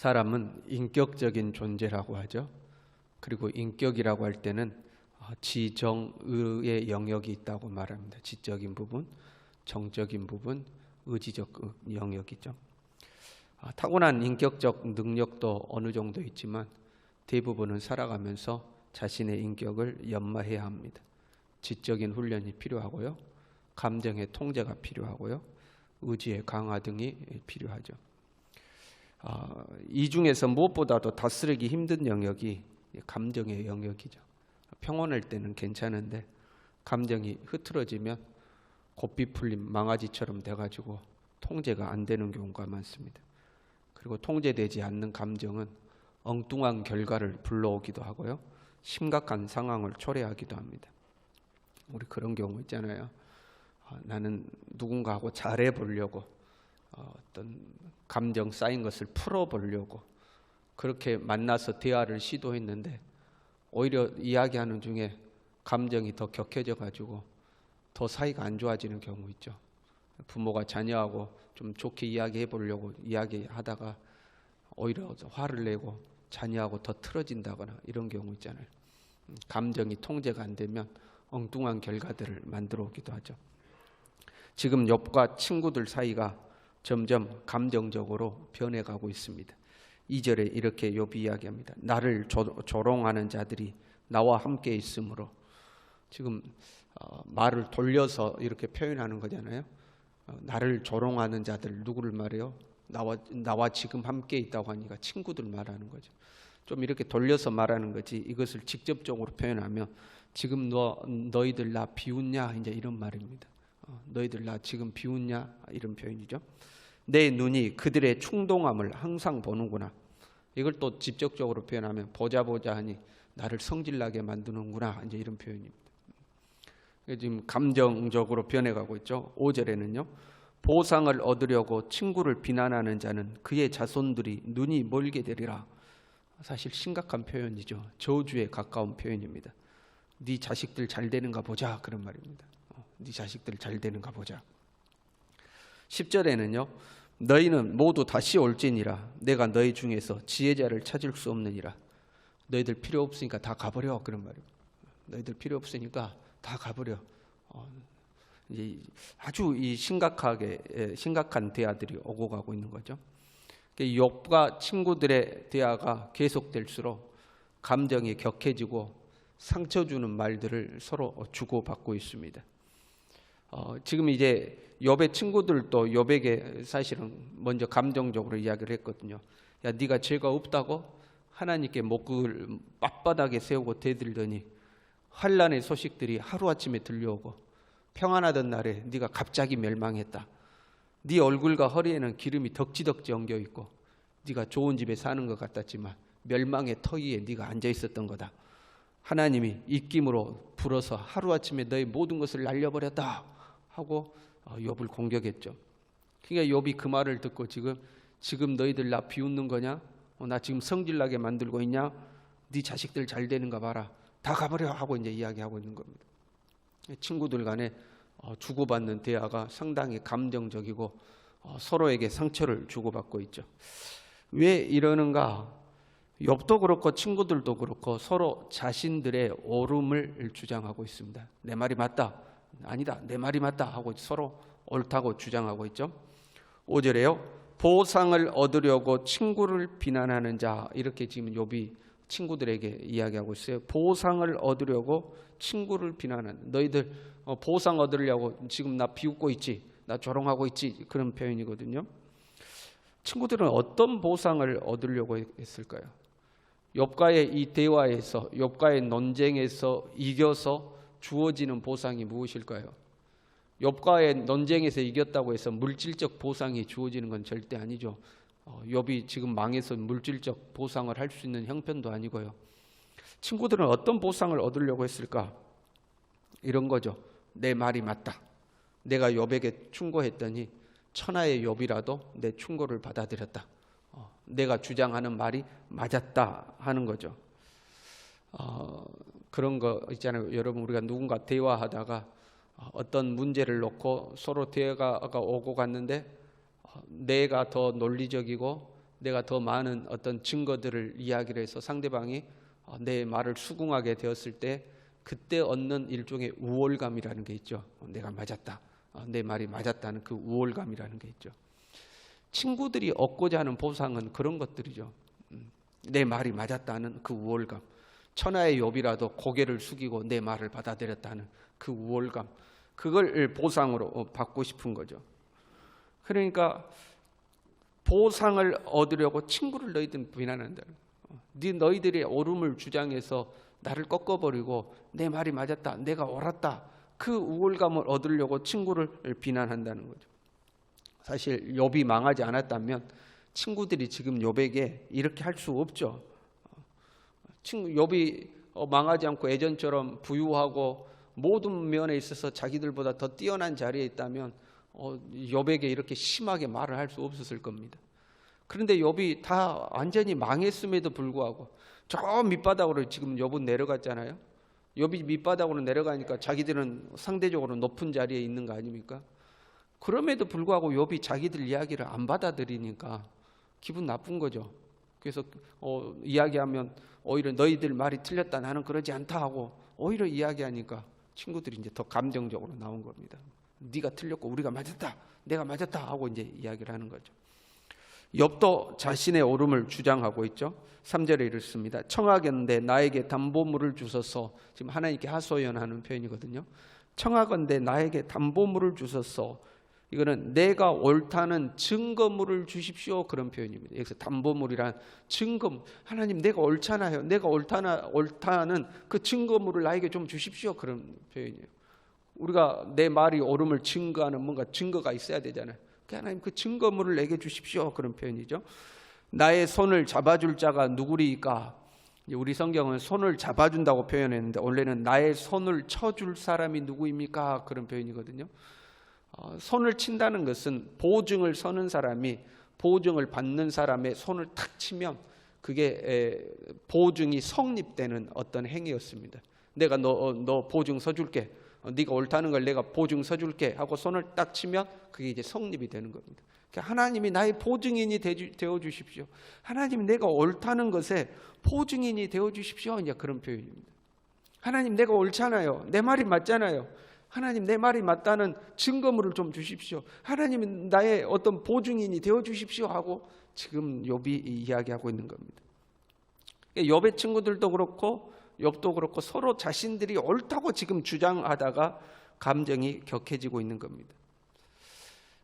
사람은 인격적인 존재라고 하죠. 그리고 인격이라고 할 때는 지정의의 영역이 있다고 말합니다. 지적인 부분, 정적인 부분, 의지적 영역이죠. 타고난 인격적 능력도 어느 정도 있지만 대부분은 살아가면서 자신의 인격을 연마해야 합니다. 지적인 훈련이 필요하고요. 감정의 통제가 필요하고요. 의지의 강화 등이 필요하죠. 이 중에서 무엇보다도 다스리기 힘든 영역이 감정의 영역이죠. 평온할 때는 괜찮은데 감정이 흐트러지면 고삐 풀린 망아지처럼 돼가지고 통제가 안 되는 경우가 많습니다. 그리고 통제되지 않는 감정은 엉뚱한 결과를 불러오기도 하고요. 심각한 상황을 초래하기도 합니다. 우리 그런 경우 있잖아요. 나는 누군가하고 잘해보려고 어떤 감정 쌓인 것을 풀어보려고 그렇게 만나서 대화를 시도했는데 오히려 이야기하는 중에 감정이 더 격해져 가지고 더 사이가 안 좋아지는 경우 있죠. 부모가 자녀하고 좀 좋게 이야기해 보려고 이야기하다가 오히려 화를 내고 자녀하고 더 틀어진다거나 이런 경우 있잖아요. 감정이 통제가 안 되면 엉뚱한 결과들을 만들어 오기도 하죠. 지금 욥과 친구들 사이가 점점 감정적으로 변해가고 있습니다. 2절에 이렇게 욥이 이야기합니다. 나를 조롱하는 자들이 나와 함께 있으므로. 지금 말을 돌려서 이렇게 표현하는 거잖아요. 나를 조롱하는 자들 누구를 말해요? 나와 지금 함께 있다고 하니까 친구들 말하는 거죠. 좀 이렇게 돌려서 말하는 거지 이것을 직접적으로 표현하면 지금 너희들 나 비웃냐 이제 이런 말입니다. 너희들 나 지금 비웃냐 이런 표현이죠. 내 눈이 그들의 충동함을 항상 보는구나. 이걸 또 직접적으로 표현하면 보자 하니 나를 성질나게 만드는구나 이제 이런 표현입니다. 지금 감정적으로 변해가고 있죠. 5절에는요. 보상을 얻으려고 친구를 비난하는 자는 그의 자손들이 눈이 멀게 되리라. 사실 심각한 표현이죠. 저주에 가까운 표현입니다. 네 자식들 잘 되는가 보자 그런 말입니다. 네 자식들 잘 되는가 보자. 10절에는요. 너희는 모두 다시 올지니라. 내가 너희 중에서 지혜자를 찾을 수 없느니라. 너희들 필요 없으니까 다 가버려 그런 말입니다. 너희들 필요 없으니까 다 가버려. 이제 아주 이 심각한 대화들이 오고 가고 있는 거죠. 욥과 친구들의 대화가 계속될수록 감정이 격해지고 상처 주는 말들을 서로 주고받고 있습니다. 지금 이제 욥의 친구들도 욥에게 사실은 먼저 감정적으로 이야기를 했거든요. 야, 네가 죄가 없다고 하나님께 목을 빳바닥에 세우고 대들더니 환난의 소식들이 하루아침에 들려오고 평안하던 날에 네가 갑자기 멸망했다. 네 얼굴과 허리에는 기름이 덕지덕지 엉겨 있고 네가 좋은 집에 사는 것 같았지만 멸망의 터 위에 네가 앉아 있었던 거다. 하나님이 입김으로 불어서 하루아침에 너의 모든 것을 날려버렸다 하고 욥을 공격했죠. 그러니까 욥이 그 말을 듣고 지금 너희들 나 비웃는 거냐? 나 지금 성질나게 만들고 있냐? 네 자식들 잘 되는가 봐라. 다 가버려 하고 이제 이야기하고 있는 겁니다. 친구들 간에 주고받는 대화가 상당히 감정적이고 서로에게 상처를 주고받고 있죠. 왜 이러는가? 욥도 그렇고 친구들도 그렇고 서로 자신들의 옳음을 주장하고 있습니다. 내 말이 맞다. 아니다. 내 말이 맞다 하고 서로 옳다고 주장하고 있죠. 5절에요. 보상을 얻으려고 친구를 비난하는 자 이렇게 지금 욥이 친구들에게 이야기하고 있어요. 보상을 얻으려고 친구를 비난하는 너희들 보상 얻으려고 지금 나 비웃고 있지 나 조롱하고 있지 그런 표현이거든요. 친구들은 어떤 보상을 얻으려고 했을까요? 욥과의 이 대화에서 욥과의 논쟁에서 이겨서 주어지는 보상이 무엇일까요? 욥과의 논쟁에서 이겼다고 해서 물질적 보상이 주어지는 건 절대 아니죠. 욥이 지금 망해서 물질적 보상을 할 수 있는 형편도 아니고요. 친구들은 어떤 보상을 얻으려고 했을까? 이런 거죠. 내 말이 맞다. 내가 욥에게 충고했더니 천하의 욥이라도 내 충고를 받아들였다. 내가 주장하는 말이 맞았다 하는 거죠. 그런 거 있잖아요. 여러분 우리가 누군가 대화하다가 어떤 문제를 놓고 서로 대화가 오고 갔는데 내가 더 논리적이고 내가 더 많은 어떤 증거들을 이야기를 해서 상대방이 내 말을 수긍하게 되었을 때 그때 얻는 일종의 우월감이라는 게 있죠. 내가 맞았다, 내 말이 맞았다는 그 우월감이라는 게 있죠. 친구들이 얻고자 하는 보상은 그런 것들이죠. 내 말이 맞았다는 그 우월감, 천하의 욥이라도 고개를 숙이고 내 말을 받아들였다는 그 우월감, 그걸 보상으로 받고 싶은 거죠. 그러니까 보상을 얻으려고 친구를 너희들은 비난한다. 너희들의 옳음을 주장해서 나를 꺾어버리고 내 말이 맞았다, 내가 옳았다, 그 우월감을 얻으려고 친구를 비난한다는 거죠. 사실 욥이 망하지 않았다면 친구들이 지금 욥에게 이렇게 할 수 없죠. 욥이 망하지 않고 예전처럼 부유하고 모든 면에 있어서 자기들보다 더 뛰어난 자리에 있다면 욥에게 이렇게 심하게 말을 할 수 없었을 겁니다. 그런데 욥이 다 완전히 망했음에도 불구하고 저 밑바닥으로 지금 욥은 내려갔잖아요. 욥이 밑바닥으로 내려가니까 자기들은 상대적으로 높은 자리에 있는 거 아닙니까? 그럼에도 불구하고 욥이 자기들 이야기를 안 받아들이니까 기분 나쁜 거죠. 그래서 이야기하면 오히려 너희들 말이 틀렸다, 나는 그러지 않다 하고 오히려 이야기하니까 친구들이 이제 더 감정적으로 나온 겁니다. 네가 틀렸고 우리가 맞았다, 내가 맞았다 하고 이제 이야기를 하는 거죠. 욥도 자신의 옳음을 주장하고 있죠. 3절에 이렇습니다. 청하건대 나에게 담보물을 주소서. 지금 하나님께 하소연하는 표현이거든요. 청하건대 나에게 담보물을 주소서. 이거는 내가 옳다는 증거물을 주십시오, 그런 표현입니다. 여기서 담보물이란 증거, 하나님 내가 옳잖아요, 내가 옳다는 그 증거물을 나에게 좀 주십시오, 그런 표현이에요. 우리가 내 말이 옳음을 증거하는 뭔가 증거가 있어야 되잖아요. 하나님 그 증거물을 내게 주십시오, 그런 표현이죠. 나의 손을 잡아줄 자가 누구리까? 우리 성경은 손을 잡아준다고 표현했는데 원래는 나의 손을 쳐줄 사람이 누구입니까? 그런 표현이거든요. 손을 친다는 것은 보증을 서는 사람이 보증을 받는 사람의 손을 탁 치면 그게 보증이 성립되는 어떤 행위였습니다. 내가 너 보증 서줄게, 네가 옳다는 걸 내가 보증 서줄게 하고 손을 딱 치면 그게 이제 성립이 되는 겁니다. 하나님이 나의 보증인이 되어 주십시오. 하나님 내가 옳다는 것에 보증인이 되어 주십시오. 이제 그런 표현입니다. 하나님 내가 옳잖아요, 내 말이 맞잖아요, 하나님 내 말이 맞다는 증거물을 좀 주십시오. 하나님은 나의 어떤 보증인이 되어 주십시오 하고 지금 욥이 이야기하고 있는 겁니다. 욥의 친구들도 그렇고 욥도 그렇고 서로 자신들이 옳다고 지금 주장하다가 감정이 격해지고 있는 겁니다.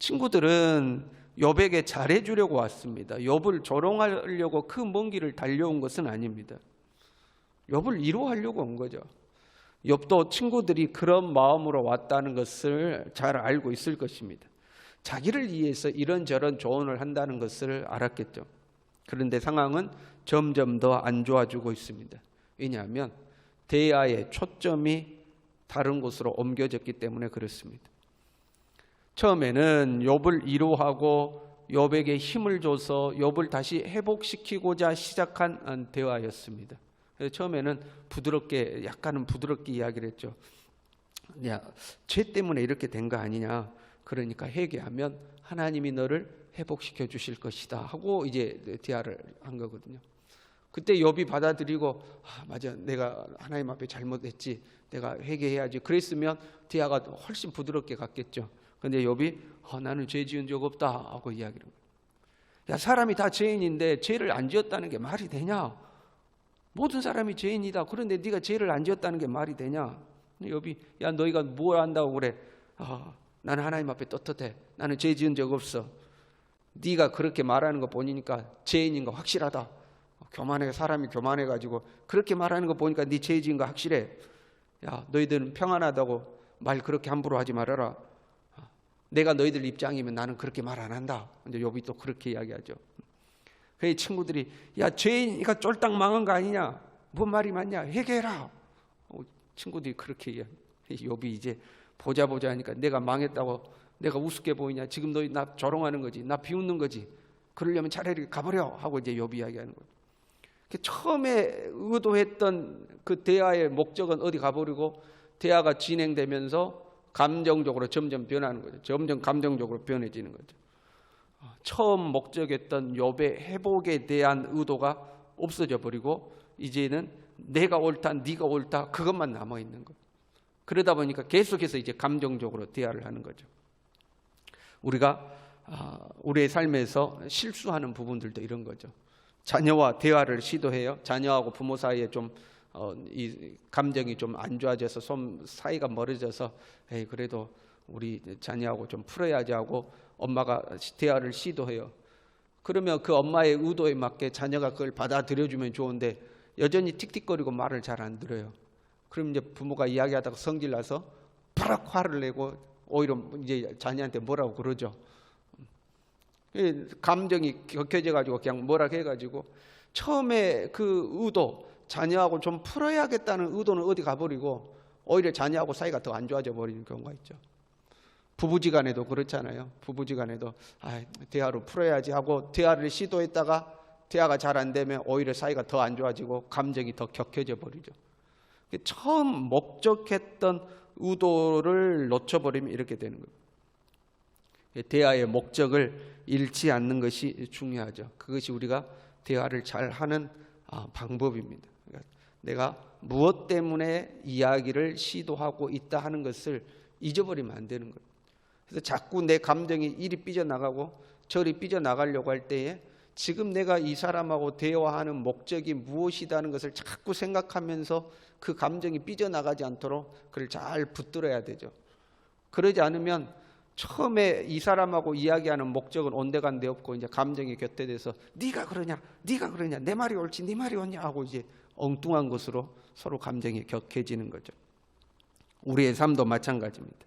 친구들은 욥에게 잘해주려고 왔습니다. 욥을 조롱하려고 그 먼 길을 달려온 것은 아닙니다. 욥을 위로하려고 온 거죠. 욥도 친구들이 그런 마음으로 왔다는 것을 잘 알고 있을 것입니다. 자기를 위해서 이런저런 조언을 한다는 것을 알았겠죠. 그런데 상황은 점점 더 안 좋아지고 있습니다. 왜냐하면 대화의 초점이 다른 곳으로 옮겨졌기 때문에 그렇습니다. 처음에는 욥을 위로하고 욥에게 힘을 줘서 욥을 다시 회복시키고자 시작한 대화였습니다. 처음에는 부드럽게, 약간은 부드럽게 이야기를 했죠. 야, 죄 때문에 이렇게 된 거 아니냐, 그러니까 회개하면 하나님이 너를 회복시켜 주실 것이다 하고 이제 대화를 한 거거든요. 그때 욥이 받아들이고 맞아, 내가 하나님 앞에 잘못했지, 내가 회개해야지, 그랬으면 대화가 훨씬 부드럽게 갔겠죠. 그런데 욥이 나는 죄 지은 적 없다 하고 이야기를 해요. 야, 사람이 다 죄인인데 죄를 안 지었다는 게 말이 되냐? 모든 사람이 죄인이다. 그런데 네가 죄를 안 지었다는 게 말이 되냐? 욥이 야, 너희가 뭘 안다고 그래? 나는 하나님 앞에 떳떳해. 나는 죄 지은 적 없어. 네가 그렇게 말하는 거 보니까 죄인인 거 확실하다. 사람이 교만해가지고 그렇게 말하는 거 보니까 네 죄 지은 거 확실해. 야, 너희들은 평안하다고 말 그렇게 함부로 하지 말아라. 내가 너희들 입장이면 나는 그렇게 말 안 한다. 근데 욥이 또 그렇게 이야기하죠. 그 친구들이 야, 죄인이가 쫄딱 망한 거 아니냐? 뭔 말이 맞냐? 회개해라. 친구들이 그렇게 이야기. 욥이 이제 보자 하니까 내가 망했다고 내가 우습게 보이냐? 지금 너희 나 조롱하는 거지, 나 비웃는 거지. 그러려면 차라리 가버려 하고 이제 욥이 이야기하는 거죠. 처음에 의도했던 그 대화의 목적은 어디 가버리고 대화가 진행되면서 감정적으로 점점 변하는 거죠. 점점 감정적으로 변해지는 거죠. 처음 목적했던 욥의 회복에 대한 의도가 없어져 버리고 이제는 내가 옳다, 네가 옳다 그것만 남아 있는 거예요. 그러다 보니까 계속해서 이제 감정적으로 대화를 하는 거죠. 우리가 우리의 삶에서 실수하는 부분들도 이런 거죠. 자녀와 대화를 시도해요. 자녀하고 부모 사이에 좀 이 감정이 좀 안 좋아져서 좀 사이가 멀어져서 에이 그래도 우리 자녀하고 좀 풀어야지 하고 엄마가 대화를 시도해요. 그러면 그 엄마의 의도에 맞게 자녀가 그걸 받아들여주면 좋은데 여전히 틱틱거리고 말을 잘 안 들어요. 그럼 이제 부모가 이야기하다가 성질 나서 팍 화를 내고 오히려 이제 자녀한테 뭐라고 그러죠. 감정이 격해져 가지고 그냥 뭐라 해가지고 처음에 그 의도 자녀하고 좀 풀어야겠다는 의도는 어디 가버리고 오히려 자녀하고 사이가 더 안 좋아져 버리는 경우가 있죠. 부부지간에도 그렇잖아요. 부부지간에도 대화로 풀어야지 하고 대화를 시도했다가 대화가 잘 안 되면 오히려 사이가 더 안 좋아지고 감정이 더 격해져 버리죠. 처음 목적했던 의도를 놓쳐버리면 이렇게 되는 거예요. 대화의 목적을 잃지 않는 것이 중요하죠. 그것이 우리가 대화를 잘 하는 방법입니다. 그러니까 내가 무엇 때문에 이야기를 시도하고 있다 하는 것을 잊어버리면 안 되는 거예요. 그래서 자꾸 내 감정이 이리 삐져나가고 저리 삐져나가려고 할 때에 지금 내가 이 사람하고 대화하는 목적이 무엇이다는 것을 자꾸 생각하면서 그 감정이 삐져나가지 않도록 그걸 잘 붙들어야 되죠. 그러지 않으면 처음에 이 사람하고 이야기하는 목적은 온데간데 없고 이제 감정이 곁에돼서 네가 그러냐 내 말이 옳지 네 말이 옳냐 하고 이제 엉뚱한 것으로 서로 감정이 격해지는 거죠. 우리의 삶도 마찬가지입니다.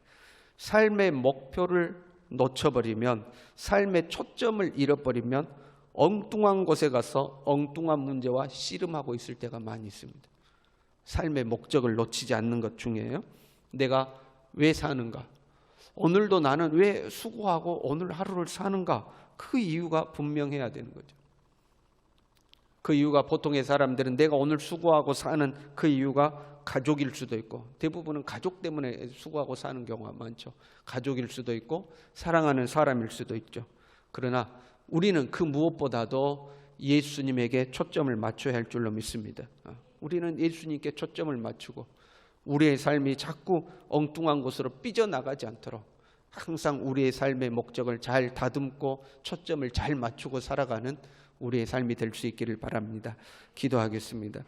삶의 목표를 놓쳐버리면 삶의 초점을 잃어버리면 엉뚱한 곳에 가서 엉뚱한 문제와 씨름하고 있을 때가 많이 있습니다. 삶의 목적을 놓치지 않는 것 중에요. 내가 왜 사는가? 오늘도 나는 왜 수고하고 오늘 하루를 사는가? 그 이유가 분명해야 되는 거죠. 그 이유가 보통의 사람들은 내가 오늘 수고하고 사는 그 이유가 가족일 수도 있고 대부분은 가족 때문에 수고하고 사는 경우가 많죠. 가족일 수도 있고 사랑하는 사람일 수도 있죠. 그러나 우리는 그 무엇보다도 예수님에게 초점을 맞춰야 할 줄로 믿습니다. 우리는 예수님께 초점을 맞추고 우리의 삶이 자꾸 엉뚱한 곳으로 삐져나가지 않도록 항상 우리의 삶의 목적을 잘 다듬고 초점을 잘 맞추고 살아가는 우리의 삶이 될 수 있기를 바랍니다. 기도하겠습니다.